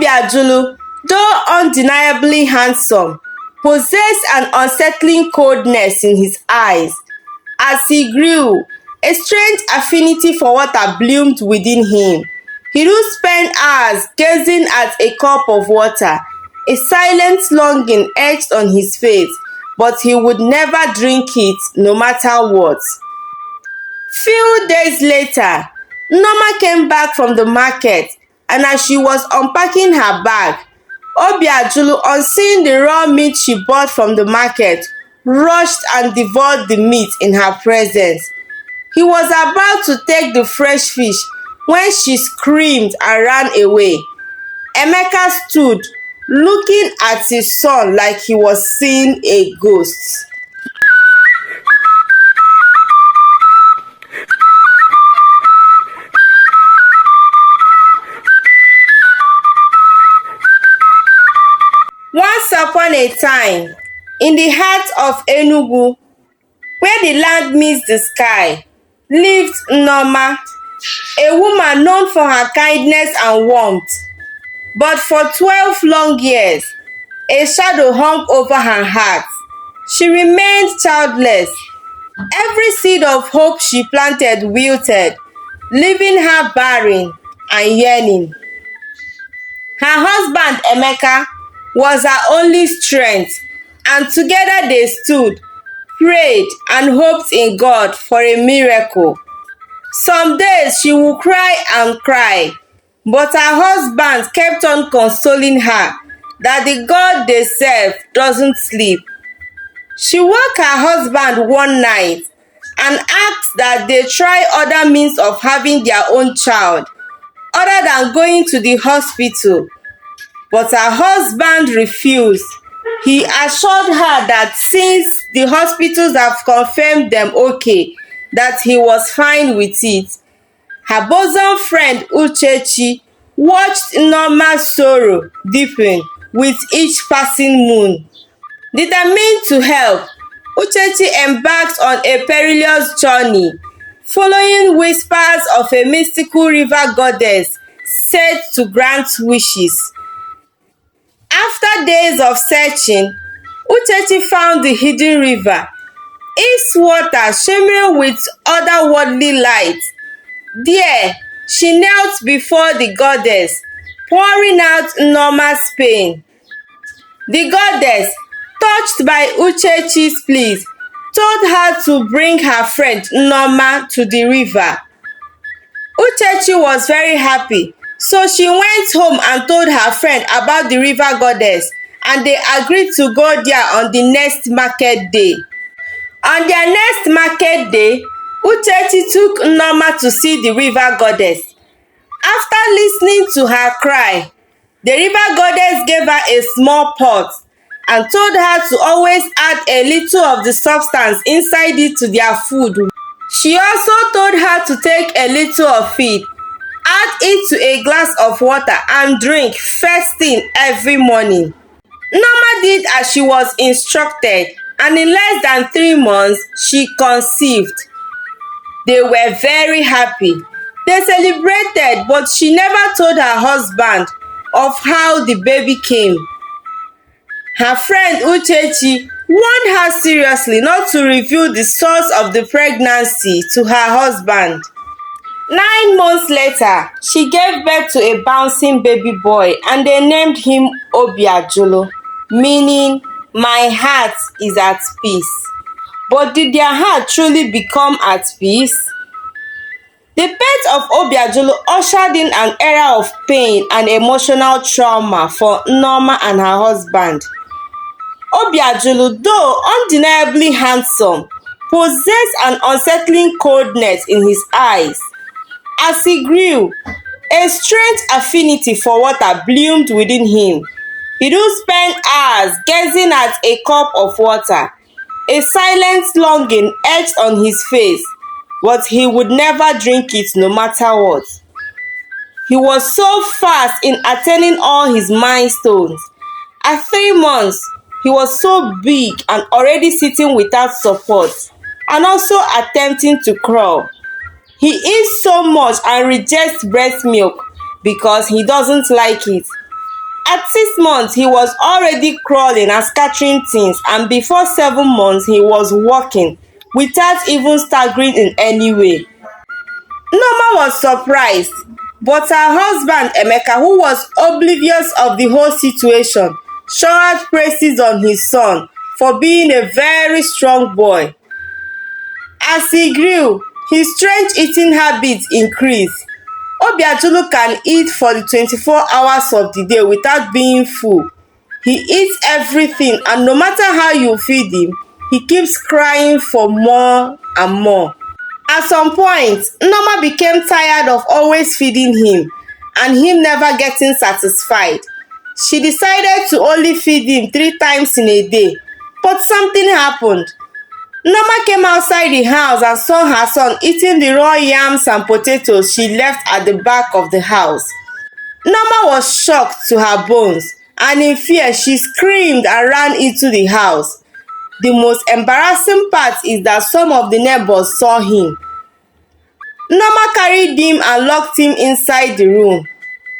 Obiajulu, though undeniably handsome, possessed an unsettling coldness in his eyes. As he grew, a strange affinity for water bloomed within him. He would spend hours gazing at a cup of water, a silent longing etched on his face, but he would never drink it no matter what. Few days later, Norma came back from the market, and as she was unpacking her bag, Obiajulu, on seeing the raw meat she bought from the market, rushed and devoured the meat in her presence. He was about to take the fresh fish when she screamed and ran away. Emeka stood, looking at his son like he was seeing a ghost. Once upon a time, in the heart of Enugu, where the land meets the sky, lived Norma, a woman known for her kindness and warmth. But for 12 long years, a shadow hung over her heart. She remained childless. Every seed of hope she planted wilted, leaving her barren and yearning. Her husband, Emeka, was her only strength, and together they stood, prayed, and hoped in God for a miracle. Some days she would cry and cry, but her husband kept on consoling her that the God they serve doesn't sleep. She woke her husband one night and asked that they try other means of having their own child, other than going to the hospital. But her husband refused. He assured her that since the hospitals have confirmed them okay, that he was fine with it. Her bosom friend Uchechi watched Norma's sorrow deepen with each passing moon. Determined to help, Uchechi embarked on a perilous journey, following whispers of a mystical river goddess said to grant wishes. After days of searching, Uchechi found the hidden river, its water shimmering with otherworldly light. There, she knelt before the goddess, pouring out Norma's pain. The goddess, touched by Uchechi's pleas, told her to bring her friend Norma to the river. Uchechi was very happy, so she went home and told her friend about the river goddess, and they agreed to go there on the next market day. On their next market day, Uchechi took Norma to see the river goddess. After listening to her cry, the river goddess gave her a small pot and told her to always add a little of the substance inside it to their food. She also told her to take a little of it, add it to a glass of water, and drink first thing every morning. Norma did as she was instructed, and in less than 3 months, she conceived. They were very happy. They celebrated, but she never told her husband of how the baby came. Her friend Uchechi warned her seriously not to reveal the source of the pregnancy to her husband. 9 months later, she gave birth to a bouncing baby boy, and they named him Obiajulu, meaning my heart is at peace. But did their heart truly become at peace? The birth of Obiajulu ushered in an era of pain and emotional trauma for Norma and her husband. Obiajulu, though undeniably handsome, possessed an unsettling coldness in his eyes. As he grew, a strange affinity for water bloomed within him. He would spend hours gazing at a cup of water, a silent longing etched on his face, but he would never drink it no matter what. He was so fast in attaining all his milestones. At 3 months, he was so big and already sitting without support, and also attempting to crawl. He eats so much and rejects breast milk because he doesn't like it. At 6 months, he was already crawling and scattering things, and before 7 months, he was walking without even staggering in any way. Norma was surprised, but her husband Emeka, who was oblivious of the whole situation, showered praises on his son for being a very strong boy. As he grew, his strange eating habits increased. Obiajulu can eat for the 24 hours of the day without being full. He eats everything, and no matter how you feed him, he keeps crying for more and more. At some point, Norma became tired of always feeding him and him never getting satisfied. She decided to only feed him 3 times in a day, but something happened. Norma came outside the house and saw her son eating the raw yams and potatoes she left at the back of the house. Norma was shocked to her bones, and in fear she screamed and ran into the house. The most embarrassing part is that some of the neighbors saw him. Norma carried him and locked him inside the room.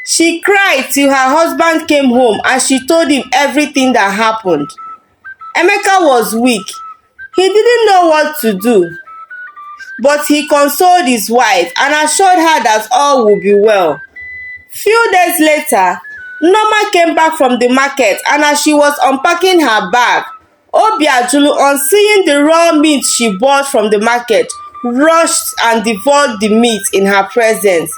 She cried till her husband came home and she told him everything that happened. Emeka was weak. He didn't know what to do, but he consoled his wife and assured her that all would be well. Few days later, Norma came back from the market, and as she was unpacking her bag, Obiajulu, on seeing the raw meat she bought from the market, rushed and devoured the meat in her presence.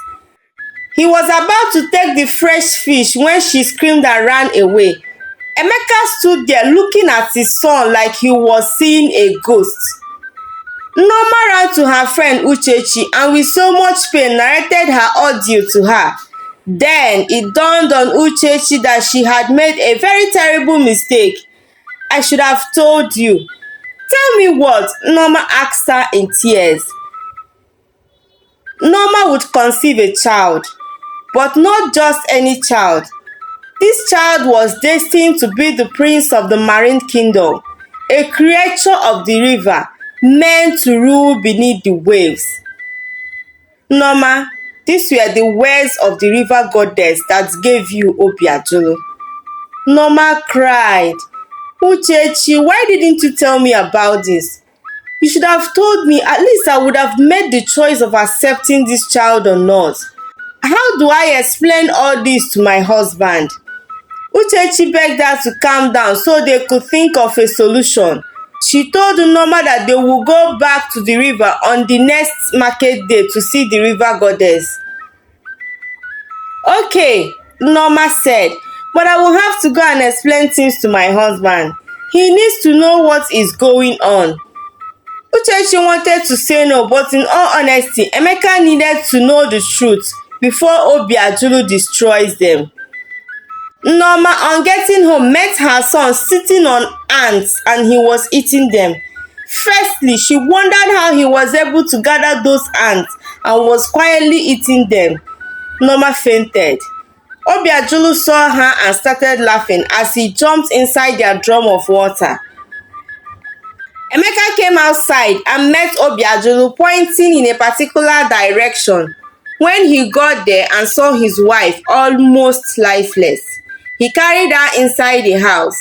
He was about to take the fresh fish when she screamed and ran away. Emeka stood there looking at his son like he was seeing a ghost. Norma ran to her friend Uchechi and with so much pain narrated her ordeal to her. Then it dawned on Uchechi that she had made a very terrible mistake. "I should have told you." "Tell me what?" Norma asked her in tears. Norma would conceive a child, but not just any child. This child was destined to be the prince of the marine kingdom, a creature of the river, meant to rule beneath the waves. Norma, these were the words of the river goddess that gave you Obiajulu. Norma cried. "Uchechi, why didn't you tell me about this? You should have told me. At least I would have made the choice of accepting this child or not. How do I explain all this to my husband?" Uchechi begged her to calm down so they could think of a solution. She told Norma that they would go back to the river on the next market day to see the river goddess. "Okay," Norma said, "but I will have to go and explain things to my husband. He needs to know what is going on." Uchechi wanted to say no, but in all honesty, Emeka needed to know the truth before Obiajulu destroys them. Norma, on getting home, met her son sitting on ants and he was eating them. Firstly, she wondered how he was able to gather those ants and was quietly eating them. Norma fainted. Obiajulu saw her and started laughing as he jumped inside their drum of water. Emeka came outside and met Obiajulu pointing in a particular direction. When he got there and saw his wife almost lifeless, he carried her inside the house.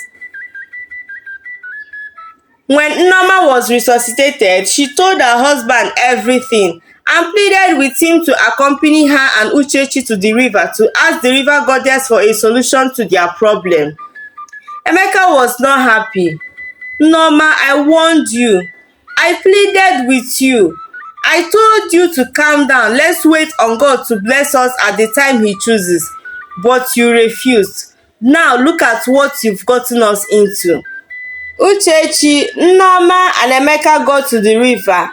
When Norma was resuscitated, she told her husband everything and pleaded with him to accompany her and Uchechi to the river to ask the river goddess for a solution to their problem. Emeka was not happy. "Norma, I warned you. I pleaded with you. I told you to calm down. Let's wait on God to bless us at the time He chooses. But you refused. Now look at what you've gotten us into." Uchechi, Norma, and Emeka got to the river,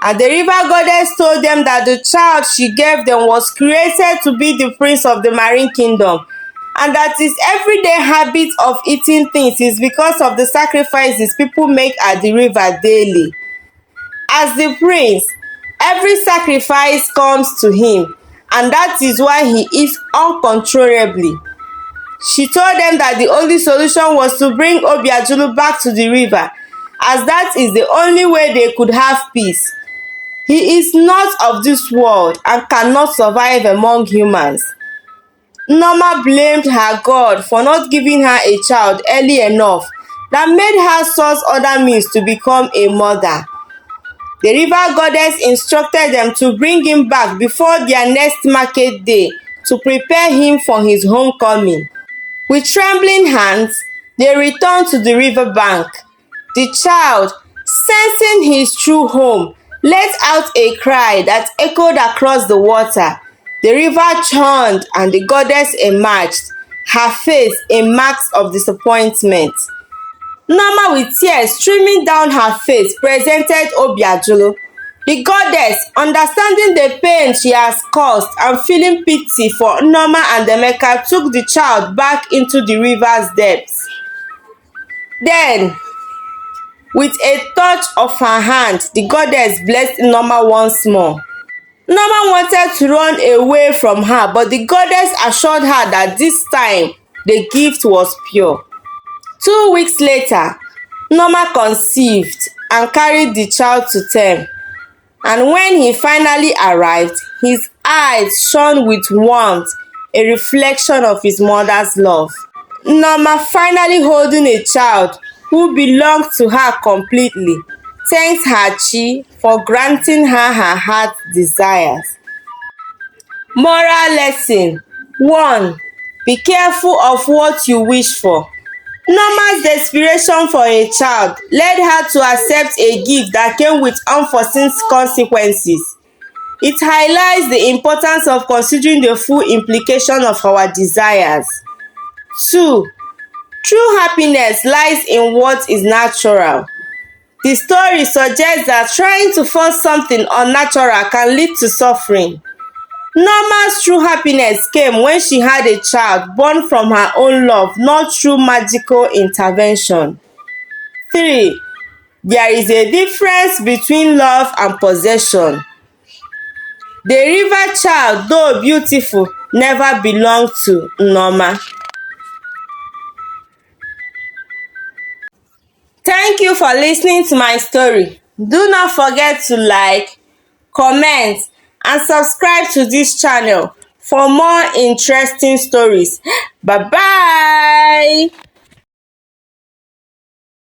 and the river goddess told them that the child she gave them was created to be the prince of the marine kingdom, and that his everyday habit of eating things is because of the sacrifices people make at the river daily. As the prince, every sacrifice comes to him, and that is why he eats uncontrollably. She told them that the only solution was to bring Obiajulu back to the river, as that is the only way they could have peace. He is not of this world and cannot survive among humans. Norma blamed her God for not giving her a child early enough that made her source other means to become a mother. The river goddess instructed them to bring him back before their next market day to prepare him for his homecoming. With trembling hands, they returned to the river bank. The child, sensing his true home, let out a cry that echoed across the water. The river churned and the goddess emerged, her face a mark of disappointment. Norma, with tears streaming down her face, presented Obiajulu. The goddess, understanding the pain she has caused and feeling pity for Norma and Emeka, took the child back into the river's depths. Then, with a touch of her hand, the goddess blessed Norma once more. Norma wanted to run away from her, but the goddess assured her that this time the gift was pure. 2 weeks later, Norma conceived and carried the child to term. And when he finally arrived, his eyes shone with warmth, a reflection of his mother's love. Norma, finally holding a child who belonged to her completely, thanked her chi for granting her heart's desires. Moral lesson 1. Be careful of what you wish for. Norma's desperation for a child led her to accept a gift that came with unforeseen consequences. It highlights the importance of considering the full implication of our desires. 2. True happiness lies in what is natural. The story suggests that trying to force something unnatural can lead to suffering. Norma's true happiness came when she had a child born from her own love, not through magical intervention. 3. There is a difference between love and possession. The river child, though beautiful, never belonged to Norma. Thank you for listening to my story. Do not forget to like, comment, and subscribe to this channel for more interesting stories. Bye bye.